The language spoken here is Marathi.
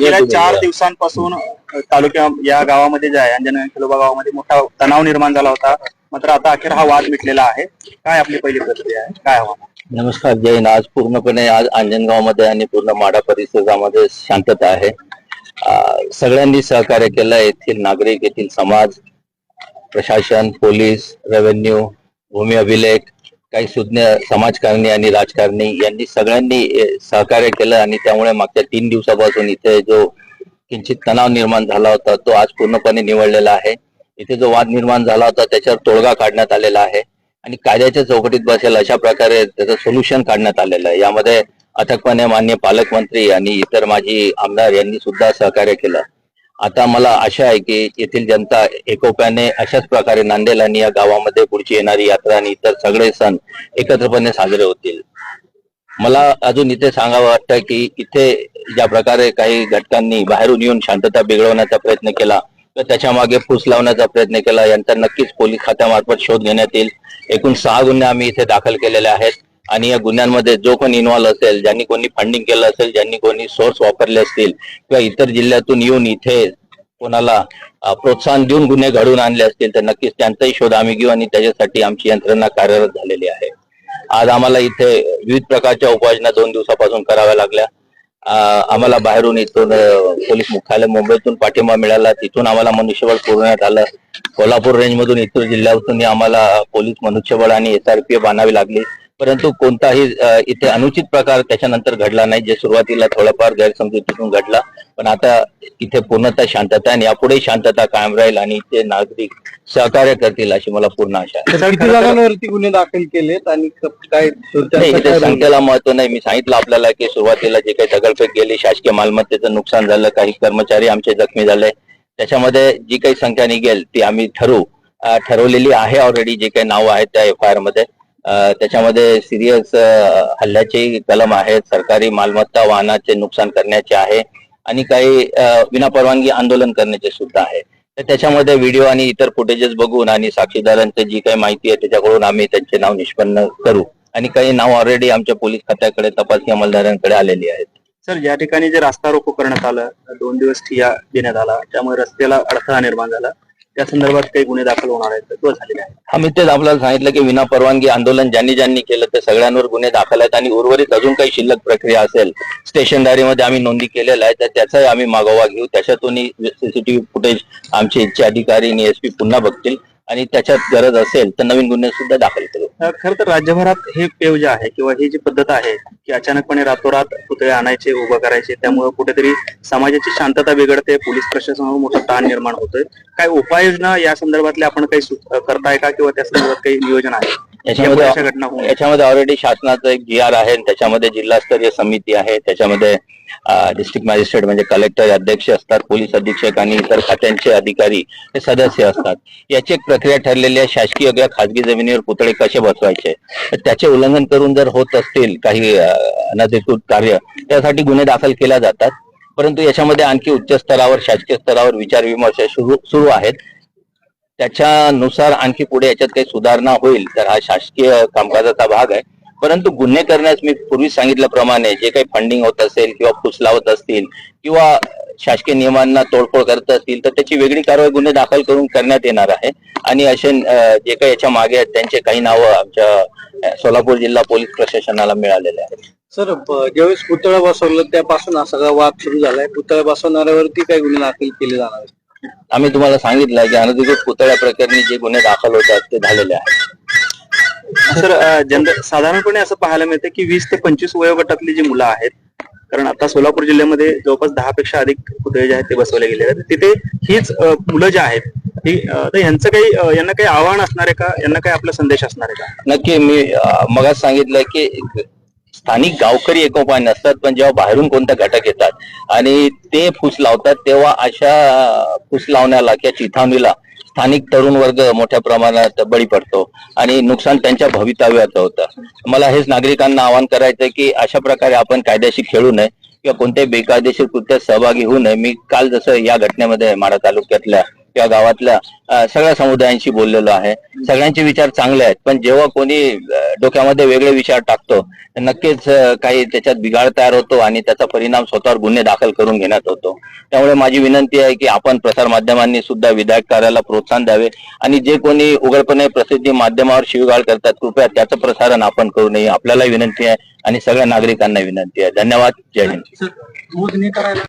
गेल्या 4 दिवसांपासून तालुक्या या गावामध्ये जे आहे अंजनगाव खिलोबा गावामध्ये मोठा तणाव निर्माण झाला होता. मात्र आता अखेर हा वाद मिटलेला आहे. काय आपली पहिली प्रतिक्रिया आहे, काय हवा? नमस्कार, जय हिंद. आज पूर्णपणे अंजनगाव मध्ये आणि पूर्ण माढा परिसरामध्ये शांतता आहे. सगळ्यांनी सहकार्य केलं. येथील नागरिक, येथील समाज, प्रशासन, पोलीस, रेव्हेन्यू, भूमी अभिलेख, काही सुज्ञ समाजकारणी आणि राजकारणी यांनी सगळ्यांनी सहकार्य केलं आणि त्यामुळे मागच्या 3 दिवसापासून इथे जो किंचित तणाव निर्माण झाला होता तो आज पूर्णपणे निवळलेला आहे. इथे जो वाद निर्माण झाला होता त्याच्यावर तोडगा काढण्यात आलेला आहे आणि कायद्याच्या चौकटीत बसेल अशा प्रकारे त्याचं सोल्युशन काढण्यात आलेलं आहे. यामध्ये अथकपणे माननीय पालकमंत्री आणि इतर माजी आमदार यांनी सुद्धा सहकार्य केलं. आता मला आशा आहे की येथील जनता एकोप्याने अशाच प्रकारे नांदेल आणि या गावामध्ये पुढची येणारी यात्रा आणि इतर सगळे सण एकत्रपणे साजरे होतील. मला अजून इथे सांगावं वाटतं की इथे ज्या प्रकारे काही घटकांनी बाहेरून येऊन शांतता बिघडवण्याचा प्रयत्न केला तर त्याच्या मागे फूस लावण्याचा प्रयत्न केला, यांचा नक्कीच पोलीस खात्यामार्फत शोध घेण्यात येईल. एकूण 6 गुन्हे आम्ही इथे दाखल केलेले आहेत आणि या गुन्ह्यांमध्ये जो कोणी इन्व्हॉल्व असेल, ज्यांनी कोणी फंडिंग केलं असेल, ज्यांनी कोणी सोर्स वापरले असतील किंवा इतर जिल्ह्यातून येऊन इथे कोणाला प्रोत्साहन देऊन गुन्हे घडवून आणले असतील तर नक्कीच त्यांचाही शोध आम्ही घेऊ आणि त्याच्यासाठी आमची यंत्रणा कार्यरत झालेली आहे. आज आम्हाला इथे विविध प्रकारच्या उपाययोजना 2 दिवसापासून कराव्या लागल्या. आम्हाला बाहेरून इथून पोलीस मुख्यालय मुंबईतून पाठिंबा मिळाला, तिथून आम्हाला मनुष्यबळ पुरवण्यात आलं. कोल्हापूर रेंजमधून इतर जिल्ह्यातून आम्हाला पोलीस मनुष्यबळ आणि SRPF आणावी लागली, परंतु कोणताही इथे अनुचित प्रकार त्याच्यानंतर घडला नाही, जे सुरुवातीला थोडाफार गैरसमजुतीतून घडला. पण आता इथे पूर्णतः शांतता आहे आणि यापुढे शांतता कायम राहील आणि इथे नागरिक सहकार्य करतील अशी मला पूर्ण आशा आहे. किती जागांवरती गुन्हे दाखल केलेत आणि काय इथे संख्येला महत्व नाही. मी सांगितलं आपल्याला की सुरुवातीला जे काही दगडफेक गेली, शासकीय मालमत्तेचं नुकसान झालं, काही कर्मचारी आमचे जखमी झाले, त्याच्यामध्ये जी काही संख्या निघेल ती आम्ही ठरवलेली आहे ऑलरेडी. जे काही नाव आहेत त्या FIR मध्ये त्याच्यामध्ये सिरियस हल्ल्याचे कलम आहेत, सरकारी मालमत्ता वाहनाचे नुकसान करण्याचे आहे आणि काही विनापरवानगी आंदोलन करण्याचे सुद्धा आहे. तर त्याच्यामध्ये व्हिडिओ आणि इतर फुटेजेस बघून आणि साक्षीदारांची जी काही माहिती आहे त्याच्याकडून आम्ही त्यांचे नाव निष्पन्न करू आणि काही नाव ऑलरेडी आमच्या पोलीस खात्याकडे, तपासणी अंमलदारांकडे आलेली आहेत. सर, ज्या ठिकाणी जे रास्ता रोको करण्यात आलं, 2 दिवस ठिय्या देण्यात आला, त्यामुळे रस्त्याला अडथळा निर्माण झाला, त्या संदर्भात काही गुन्हे दाखल होणार आहेत तो झालेले आहेत? आम्ही तेच आपल्याला सांगितलं की विनापरवानगी आंदोलन ज्यांनी केलं त्या सगळ्यांवर गुन्हे दाखल आहेत आणि उर्वरित अजून काही शिल्लक प्रक्रिया असेल स्टेशनदारीमध्ये आम्ही नोंदी केलेल्या आहे तर त्याचाही आम्ही मागोवा घेऊ. त्याच्यातूनही CCTV फुटेज आमचे इच्छा अधिकारी आणि SP पुन्हा बघतील आणि त्याच्यात गरज असेल तर नवीन गुन्हे सुद्धा दाखल करू. खरं तर राज्यभरात हे पेव जे आहे किंवा ही जी पद्धत आहे की अचानकपणे रातोरात पुतळे आणायचे, उभं करायचे, त्यामुळे कुठेतरी समाजाची शांतता बिघडते, पोलीस प्रशासनावर मोठा ताण निर्माण होतोय. काय उपाययोजना या संदर्भातल्या आपण काही करताय का किंवा त्या संदर्भात काही नियोजन आहे? याच्यामध्ये ऑलरेडी शासनाचं एक GR आहे, त्याच्यामध्ये जिल्हास्तरीय समिती आहे, त्याच्यामध्ये डिस्ट्रिक्ट मॅजिस्ट्रेट म्हणजे कलेक्टर अध्यक्ष असतात, पोलीस अधीक्षक आणि इतर खात्यांचे अधिकारी हे सदस्य असतात. याची एक प्रक्रिया ठरलेली आहे. शासकीय किंवा खासगी जमिनीवर पुतळे कसे बसवायचे, त्याचे उल्लंघन करून जर होत असतील काही अनधिकृत कार्य त्यासाठी गुन्हे दाखल केले जातात. परंतु याच्यामध्ये आणखी उच्च स्तरावर, शासकीय स्तरावर विचार विमर्श सुरू आहेत. त्याच्यानुसार आणखी पुढे याच्यात काही सुधारणा होईल तर हा शासकीय कामकाजाचा भाग आहे. परंतु गुन्हे करण्यास मी पूर्वी सांगितल्याप्रमाणे जे काही फंडिंग होत असेल किंवा फूस लावत असतील किंवा शासकीय नियमांना तोडफोड करत असतील तर त्याची वेगळी कारवाई गुन्हे दाखल करून करण्यात येणार आहे आणि असे जे काही याच्या मागे आहेत त्यांचे काही नावं आमच्या सोलापूर जिल्हा पोलीस प्रशासनाला मिळालेले आहेत. सर, ज्यावेळेस पुतळा बसवलं त्यापासून हा सगळा वाद सुरू झालाय. पुतळा बसवणाऱ्यावरती काही गुन्हे दाखल केले जाणार आहेत? आम्ही तुम्हाला सांगितलं की अनधिकृत पुतळ्या प्रकरणी जे गुन्हे दाखल होतात ते झालेले आहेत. सर, साधारणपणे असं पाहायला मिळतं की 20 ते 25 वयोगटातली जी मुलं आहेत, कारण आता सोलापूर जिल्ह्यामध्ये जवळपास 10 पेक्षा अधिक पुतळे जे आहेत ते बसवले गेले आहेत, तिथे हीच मुलं जे आहेत तर यांचं काही यांना काही आव्हान असणार आहे का, यांना काही आपला संदेश असणार आहे का? नक्की. मी मगाच सांगितलं की स्थानिक गावकरी एकोपाने नसतात, पण जेव्हा बाहेरून कोणते घटक येतात आणि ते फूस लावतात तेव्हा अशा फूस लावण्याला किंवा चिथावणीला स्थानिक तरुण वर्ग मोठ्या प्रमाणात बळी पडतो आणि नुकसान त्यांच्या भवितव्याचं होतं. मला हेच नागरिकांना आवाहन करायचं की अशा प्रकारे आपण कायद्याशी खेळू नये किंवा कोणत्याही बेकायदेशीर कृत्यात सहभागी होऊ नये. मी काल जसं या घटनेमध्ये माढा तालुक्यातल्या या गावातल्या सगळ्या समुदायांशी बोललेलो आहे. सगळ्यांचे विचार चांगले आहेत, पण जेव्हा कोणी डोक्यामध्ये वेगळे विचार टाकतो नक्कीच काही त्याच्यात बिघाड तयार होतो आणि त्याचा परिणाम स्वतःवर गुन्हे दाखल करून घेण्यात होतो. त्यामुळे माझी विनंती आहे की आपण प्रसार माध्यमांनी सुद्धा विधायक कार्याला प्रोत्साहन द्यावे आणि जे कोणी उघडपणे प्रसिद्धी माध्यमावर शिवीगाळ करतात कृपया त्याचं प्रसारण आपण करू नये. आपल्याला विनंती आहे आणि सगळ्या नागरिकांना विनंती आहे. धन्यवाद. जय हिंद.